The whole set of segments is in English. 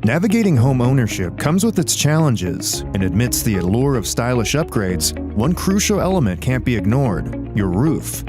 Navigating home ownership comes with its challenges, and amidst the allure of stylish upgrades, one crucial element can't be ignored: your roof.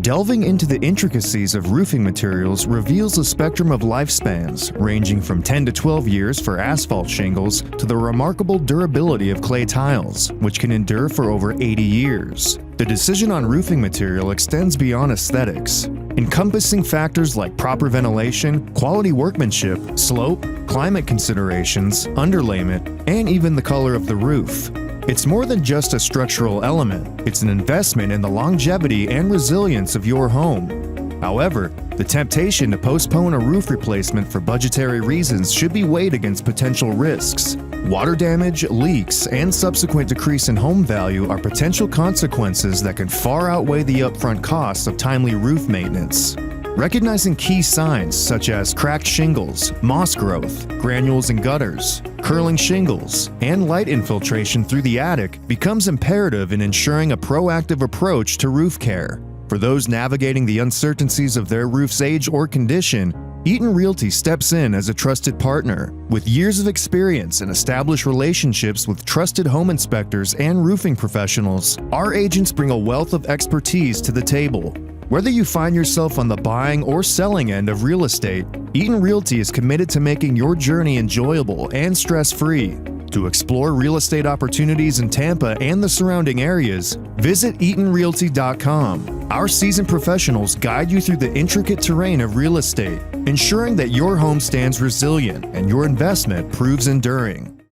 Delving into the intricacies of roofing materials reveals a spectrum of lifespans, ranging from 10 to 12 years for asphalt shingles to the remarkable durability of clay tiles, which can endure for over 80 years. The decision on roofing material extends beyond aesthetics, encompassing factors like proper ventilation, quality workmanship, slope, climate considerations, underlayment, and even the color of the roof. It's more than just a structural element, it's an investment in the longevity and resilience of your home. However, the temptation to postpone a roof replacement for budgetary reasons should be weighed against potential risks. Water damage, leaks, and subsequent decrease in home value are potential consequences that can far outweigh the upfront costs of timely roof maintenance. Recognizing key signs such as cracked shingles, moss growth, granules in gutters, curling shingles, and light infiltration through the attic becomes imperative in ensuring a proactive approach to roof care. For those navigating the uncertainties of their roof's age or condition, Eaton Realty steps in as a trusted partner. With years of experience and established relationships with trusted home inspectors and roofing professionals, our agents bring a wealth of expertise to the table. Whether you find yourself on the buying or selling end of real estate, Eaton Realty is committed to making your journey enjoyable and stress-free. To explore real estate opportunities in Tampa and the surrounding areas, visit EatonRealty.com. Our seasoned professionals guide you through the intricate terrain of real estate, ensuring that your home stands resilient and your investment proves enduring.